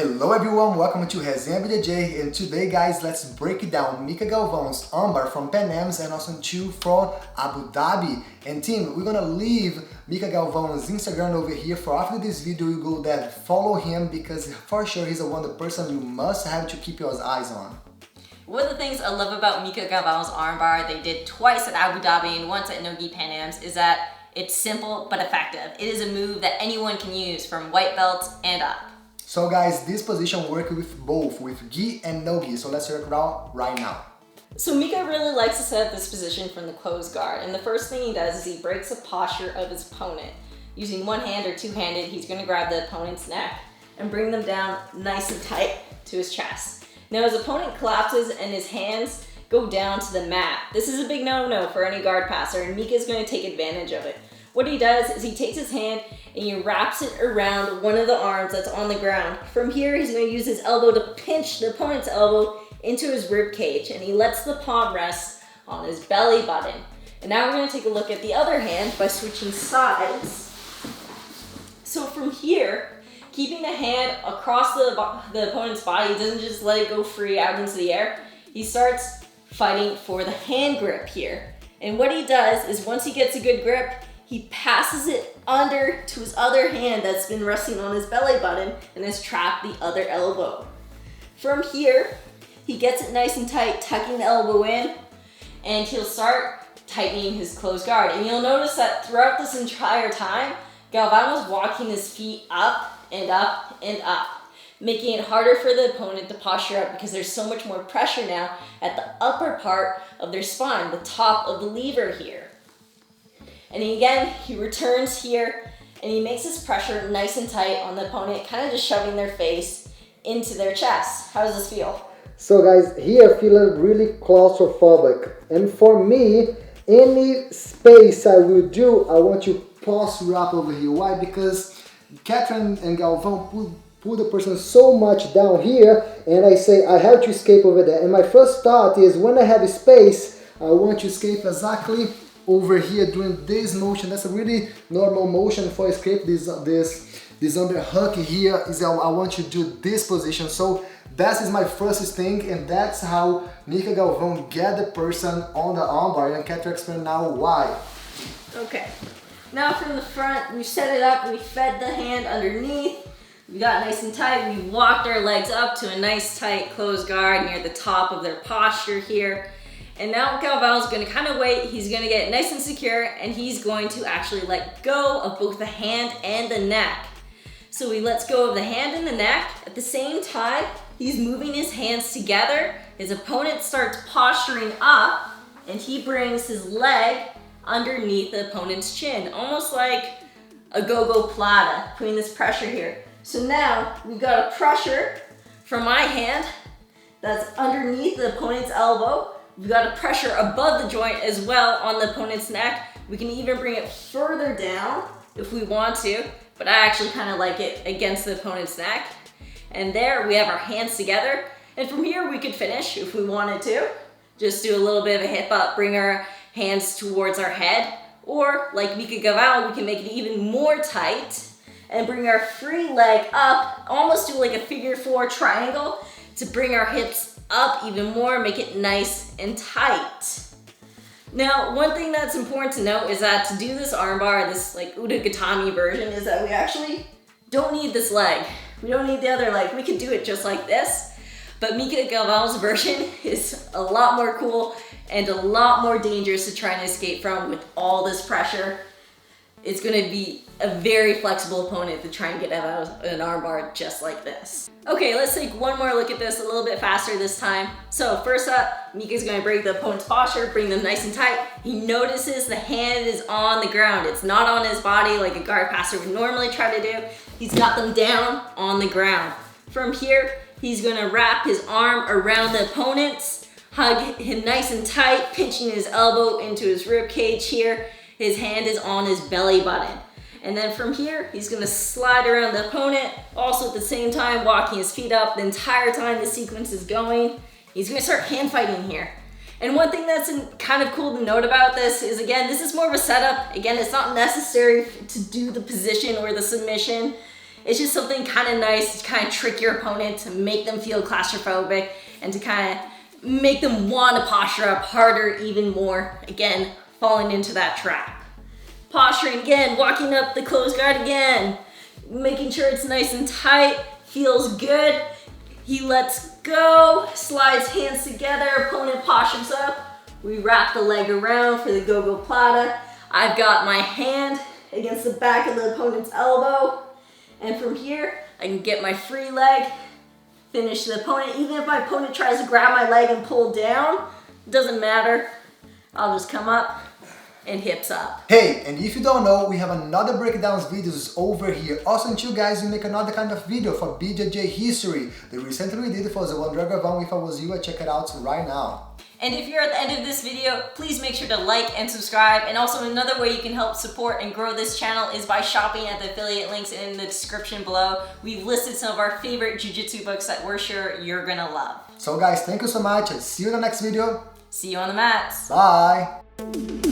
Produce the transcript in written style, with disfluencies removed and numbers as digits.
Hello everyone, welcome to Resenha BJJ, and today guys, let's break down Mica Galvao's armbar from Pan Am's and also two from Abu Dhabi. And team, we're gonna leave Mica Galvao's Instagram over here. For after this video, you go there, follow him, because for sure he's one of the person you must have to keep your eyes on. One of the things I love about Mica Galvao's armbar, they did twice at Abu Dhabi and once at Nogi Pan Am's, is that it's simple but effective. It is a move that anyone can use from white belts and up. So guys, this position works with both, with gi and no gi. So let's work it out right now. So Mica really likes to set up this position from the closed guard. And the first thing he does is he breaks the posture of his opponent. Using one hand or two-handed, he's gonna grab the opponent's neck and bring them down nice and tight to his chest. Now his opponent collapses and his hands go down to the mat. This is a big no-no for any guard passer, and Mica's gonna take advantage of it. What he does is he takes his hand and he wraps it around one of the arms that's on the ground. From here, he's going to use his elbow to pinch the opponent's elbow into his rib cage, and he lets the palm rest on his belly button. And now we're going to take a look at the other hand by switching sides. So from here, keeping the hand across the opponent's body, he doesn't just let it go free out into the air. He starts fighting for the hand grip here. And what he does is once he gets a good grip, he passes it under to his other hand that's been resting on his belly button and has trapped the other elbow. From here, he gets it nice and tight, tucking the elbow in, and he'll start tightening his closed guard. And you'll notice that throughout this entire time, Galvao was walking his feet up and up and up, making it harder for the opponent to posture up because there's so much more pressure now at the upper part of their spine, the top of the lever here. And again, he returns here and he makes his pressure nice and tight on the opponent, kind of just shoving their face into their chest. How does this feel? So guys, here I feel really claustrophobic. And for me, any space I will do, I want to posture up over here. Why? Because Catherine and Galvao put the person so much down here, and I say I have to escape over there. And my first thought is when I have space, I want to escape exactly over here doing this motion. That's a really normal motion for escape. This underhook here is I want to do this position. So that is my first thing, and that's how Mica Galvao get the person on the armbar, and Catherine explain now why. Okay, now from the front, we set it up, we fed the hand underneath, we got nice and tight, we walked our legs up to a nice tight closed guard near the top of their posture here. And now Galvao's gonna kind of wait, he's gonna get nice and secure, and he's going to actually let go of both the hand and the neck. So he lets go of the hand and the neck. At the same time, he's moving his hands together. His opponent starts posturing up, and he brings his leg underneath the opponent's chin, almost like a go-go plata, putting this pressure here. So now we've got a pressure from my hand that's underneath the opponent's elbow. We've got a pressure above the joint as well on the opponent's neck. We can even bring it further down if we want to, but I actually kind of like it against the opponent's neck. And there we have our hands together. And from here we could finish if we wanted to. Just do a little bit of a hip up, bring our hands towards our head. Or like Mica Galvao, we can make it even more tight and bring our free leg up, almost do like a figure four triangle to bring our hips up even more, make it nice and tight. Now, one thing that's important to note is that to do this armbar, this like Udagatami version, is that we actually don't need this leg. We don't need the other leg. We could do it just like this, but Mica Galvao's version is a lot more cool and a lot more dangerous to try and escape from with all this pressure. It's gonna be a very flexible opponent to try and get out of an armbar just like this. Okay, let's take one more look at this a little bit faster this time. So first up, Mica's gonna break the opponent's posture, bring them nice and tight. He notices the hand is on the ground. It's not on his body like a guard passer would normally try to do. He's got them down on the ground. From here, he's gonna wrap his arm around the opponent's, hug him nice and tight, pinching his elbow into his rib cage here. His hand is on his belly button. And then from here, he's gonna slide around the opponent, also at the same time walking his feet up the entire time the sequence is going. He's gonna start hand fighting here. And one thing that's kind of cool to note about this is, again, this is more of a setup. Again, it's not necessary to do the position or the submission. It's just something kind of nice to kind of trick your opponent, to make them feel claustrophobic, and to kind of make them want to posture up harder even more. Again, falling into that trap. Posturing again, walking up the closed guard again, making sure it's nice and tight, feels good. He lets go, slides hands together, opponent postures up. We wrap the leg around for the go-go plata. I've got my hand against the back of the opponent's elbow. And from here, I can get my free leg, finish the opponent. Even if my opponent tries to grab my leg and pull down, doesn't matter. I'll just come up and hips up. Hey, and if you don't know, we have another breakdowns videos over here. Also, until guys, we make another kind of video for BJJ history. The recently we did for the Armbar Galvao. If I was you, I'd check it out right now. And if you're at the end of this video, please make sure to like and subscribe. And also another way you can help support and grow this channel is by shopping at the affiliate links in the description below. We've listed some of our favorite jiu-jitsu books that we're sure you're gonna love. So guys, thank you so much and see you in the next video. See you on the mats. Bye.